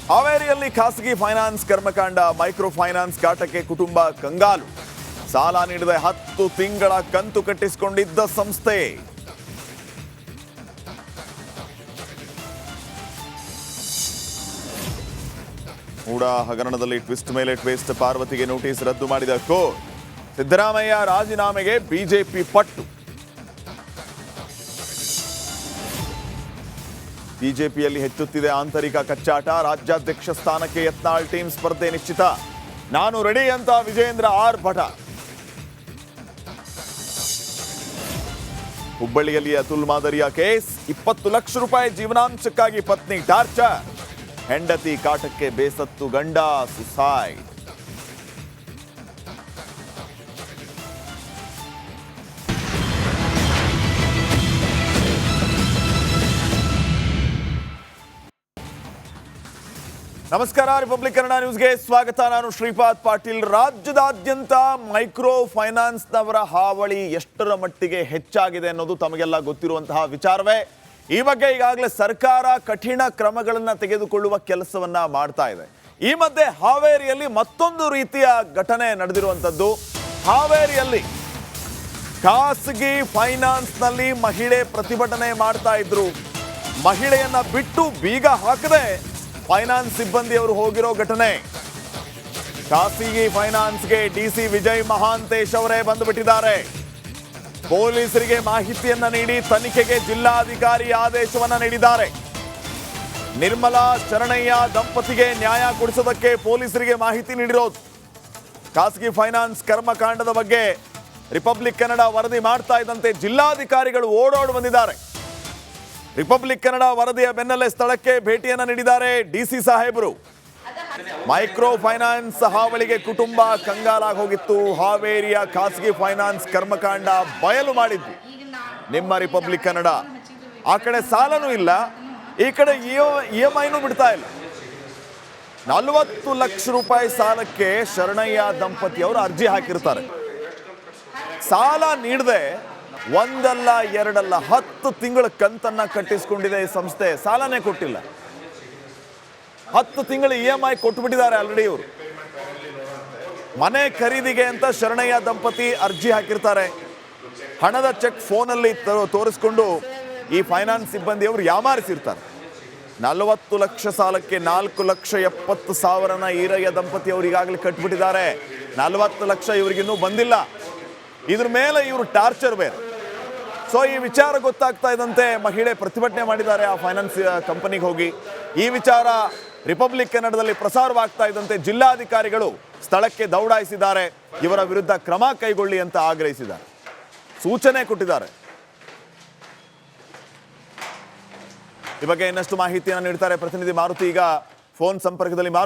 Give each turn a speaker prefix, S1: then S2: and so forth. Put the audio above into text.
S1: ಹಾವೇರಿಯಲ್ಲಿ ಖಾಸಗಿ ಫೈನಾನ್ಸ್ ಕರ್ಮಕಾಂಡ. Micro finance ಕಾಟಕ್ಕೆ ಕುಟುಂಬ ಕಂಗಾಲು. ಸಾಲ ನೀಡದೆ 10 ತಿಂಗಳ ಕಂತು ಕಟ್ಟಿಸಿಕೊಂಡಿದ್ದ ಸಂಸ್ಥೆ. ಮೂಡ ಹಗರಣದಲ್ಲಿ ಟ್ವಿಸ್ಟ್ ಮೇಲೆ ಟ್ವಿಸ್ಟ್. ಪಾರ್ವತಿಗೆ ನೋಟಿಸ್ ರದ್ದು ಮಾಡಿದ ಕೋರ್ಟ್. ಸಿದ್ದರಾಮಯ್ಯ ರಾಜೀನಾಮೆಗೆ ಬಿಜೆಪಿ ಪಟ್ಟು. ಬಿಜೆಪಿಯಲ್ಲಿ ಹೆಚ್ಚುತ್ತಿದೆ ಆಂತರಿಕ ಕಚ್ಚಾಟ. ರಾಜ್ಯಾಧ್ಯಕ್ಷ ಸ್ಥಾನಕ್ಕೆ ಯತ್ನಾಳ್ ಟೀಮ್ ಸ್ಪರ್ಧೆ ನಿಶ್ಚಿತ. ನಾನು ರೆಡಿ ಅಂತ ವಿಜೇಂದ್ರ ಆರ್ಭಟ. ಹುಬ್ಬಳ್ಳಿಯಲ್ಲಿ ಅತುಲ್ ಮಾದರಿಯ ಕೇಸ್. 20 ಲಕ್ಷ ರೂಪಾಯಿ ಜೀವನಾಂಶಕ್ಕಾಗಿ ಪತ್ನಿ ಟಾರ್ಚರ್. ಹೆಂಡತಿ ಕಾಟಕ್ಕೆ ಬೇಸತ್ತು ಗಂಡ ಸುಸೈಡ್. ನಮಸ್ಕಾರ, ರಿಪಬ್ಲಿಕ್ ಕನ್ನಡ ನ್ಯೂಸ್ಗೆ ಸ್ವಾಗತ. ನಾನು ಶ್ರೀಪಾದ್ ಪಾಟೀಲ್. ರಾಜ್ಯದಾದ್ಯಂತ ಮೈಕ್ರೋ ಫೈನಾನ್ಸ್ನವರ ಹಾವಳಿ ಎಷ್ಟರ ಮಟ್ಟಿಗೆ ಹೆಚ್ಚಾಗಿದೆ ಅನ್ನೋದು ತಮಗೆಲ್ಲ ಗೊತ್ತಿರುವಂತಹ ವಿಚಾರವೇ. ಈ ಬಗ್ಗೆ ಈಗಾಗಲೇ ಸರ್ಕಾರ ಕಠಿಣ ಕ್ರಮಗಳನ್ನು ತೆಗೆದುಕೊಳ್ಳುವ ಕೆಲಸವನ್ನ ಮಾಡ್ತಾ ಇದೆ. ಈ ಮಧ್ಯೆ ಹಾವೇರಿಯಲ್ಲಿ ಮತ್ತೊಂದು ರೀತಿಯ ಘಟನೆ ನಡೆದಿರುವಂಥದ್ದು. ಹಾವೇರಿಯಲ್ಲಿ ಖಾಸಗಿ ಫೈನಾನ್ಸ್ನಲ್ಲಿ ಮಹಿಳೆ ಪ್ರತಿಭಟನೆ ಮಾಡ್ತಾ ಇದ್ರು. ಮಹಿಳೆಯನ್ನ ಬಿಟ್ಟು ಬೀಗ ಹಾಕದೆ ಫೈನಾನ್ಸ್ ಸಿಬ್ಬಂದಿಯವರು ಹೋಗಿರೋ ಘಟನೆ. ಖಾಸಗಿ ಫೈನಾನ್ಸ್ಗೆ ಡಿಸಿ ವಿಜಯ್ ಮಹಾಂತೇಶ್ ಅವರೇ ಬಂದುಬಿಟ್ಟಿದ್ದಾರೆ. ಪೊಲೀಸರಿಗೆ ಮಾಹಿತಿಯನ್ನ ನೀಡಿ ತನಿಖೆಗೆ ಜಿಲ್ಲಾಧಿಕಾರಿ ಆದೇಶವನ್ನ ನೀಡಿದ್ದಾರೆ. ನಿರ್ಮಲಾ ಶರಣಯ್ಯ ದಂಪತಿಗೆ ನ್ಯಾಯ ಕೊಡಿಸೋದಕ್ಕೆ ಪೊಲೀಸರಿಗೆ ಮಾಹಿತಿ ನೀಡಿರೋದು. ಖಾಸಗಿ ಫೈನಾನ್ಸ್ ಕರ್ಮಕಾಂಡದ ಬಗ್ಗೆ ರಿಪಬ್ಲಿಕ್ ಕನ್ನಡ ವರದಿ ಮಾಡ್ತಾ ಇದ್ದಂತೆ ಜಿಲ್ಲಾಧಿಕಾರಿಗಳು ಓಡೋಡಿ ಬಂದಿದ್ದಾರೆ. ರಿಪಬ್ಲಿಕ್ ಕನ್ನಡ ವರದಿಯ ಬೆನ್ನಲ್ಲೇ ಸ್ಥಳಕ್ಕೆ ಭೇಟಿಯನ್ನ ನೀಡಿದ್ದಾರೆ ಡಿಸಿ ಸಾಹೇಬರು. ಮೈಕ್ರೋ ಫೈನಾನ್ಸ್ ಹಾವಳಿಗೆ ಕುಟುಂಬ ಕಂಗಾಲಾಗಿ ಹೋಗಿತ್ತು. ಹಾವೇರಿಯ ಖಾಸಗಿ ಫೈನಾನ್ಸ್ ಕರ್ಮಕಾಂಡ ಬಯಲು ಮಾಡಿದ್ದು ನಿಮ್ಮ ರಿಪಬ್ಲಿಕ್ ಕನ್ನಡ. ಆ ಕಡೆ ಸಾಲನೂ ಇಲ್ಲ, ಈ ಕಡೆ EMIನೂ ಬಿಡ್ತಾ ಇಲ್ಲ. 40 ಲಕ್ಷ ರೂಪಾಯಿ ಸಾಲಕ್ಕೆ ಶರಣಯ್ಯ ದಂಪತಿಯವರು ಅರ್ಜಿ ಹಾಕಿರ್ತಾರೆ. ಸಾಲ ನೀಡದೆ ಒಂದಲ್ಲ ಎರಡಲ್ಲ 10 ತಿಂಗಳ ಕಂತನ್ನ ಕಟ್ಟಿಸಿಕೊಂಡಿದೆ ಈ ಸಂಸ್ಥೆ. ಸಾಲನೇ ಕೊಟ್ಟಿಲ್ಲ, 10 ತಿಂಗಳ EMI ಕೊಟ್ಟುಬಿಟ್ಟಿದ್ದಾರೆ ಆಲ್ರೆಡಿ. ಇವರು ಮನೆ ಖರೀದಿಗೆ ಅಂತ ಶರಣಯ್ಯ ದಂಪತಿ ಅರ್ಜಿ ಹಾಕಿರ್ತಾರೆ. ಹಣದ ಚೆಕ್ ಫೋನಲ್ಲಿ ತೋರಿಸ್ಕೊಂಡು ಈ ಫೈನಾನ್ಸ್ ಸಿಬ್ಬಂದಿಯವರು ಯಾಮಾರಿಸಿರ್ತಾರೆ. 40 ಲಕ್ಷ ಸಾಲಕ್ಕೆ 4,70,000 ಈರಯ್ಯ ದಂಪತಿ ಅವರು ಈಗಾಗಲೇ ಕಟ್ಬಿಟ್ಟಿದ್ದಾರೆ. 40 ಲಕ್ಷ ಇವರಿಗಿನ್ನೂ ಬಂದಿಲ್ಲ. ಇದ್ರ ಮೇಲೆ ಇವರು ಟಾರ್ಚರ್ ಬೇರೆ. ಸೊ ಈ ವಿಚಾರ ಗೊತ್ತಾಗ್ತಾ ಇದ್ದಂತೆ ಮಹಿಳೆ ಪ್ರತಿಭಟನೆ ಮಾಡಿದ್ದಾರೆ ಆ ಫೈನಾನ್ಸ್ ಕಂಪನಿಗೆ ಹೋಗಿ. ಈ ವಿಚಾರ ರಿಪಬ್ಲಿಕ್ ಕನ್ನಡದಲ್ಲಿ ಪ್ರಸಾರವಾಗ್ತಾ ಇದ್ದಂತೆ ಜಿಲ್ಲಾಧಿಕಾರಿಗಳು ಸ್ಥಳಕ್ಕೆ ದೌಡಾಯಿಸಿದ್ದಾರೆ. ಇವರ ವಿರುದ್ಧ ಕ್ರಮ ಕೈಗೊಳ್ಳಿ ಅಂತ ಆಗ್ರಹಿಸಿದ್ದಾರೆ, ಸೂಚನೆ ಕೊಟ್ಟಿದ್ದಾರೆ. ಈ ಬಗ್ಗೆ ಇನ್ನಷ್ಟು ಮಾಹಿತಿಯನ್ನು ನೀಡ್ತಾರೆ ಪ್ರತಿನಿಧಿ ಮಾರುತಿ. ಈಗ ಫೋನ್ ಸಂಪರ್ಕದಲ್ಲಿ. ಮಾರುತಿ,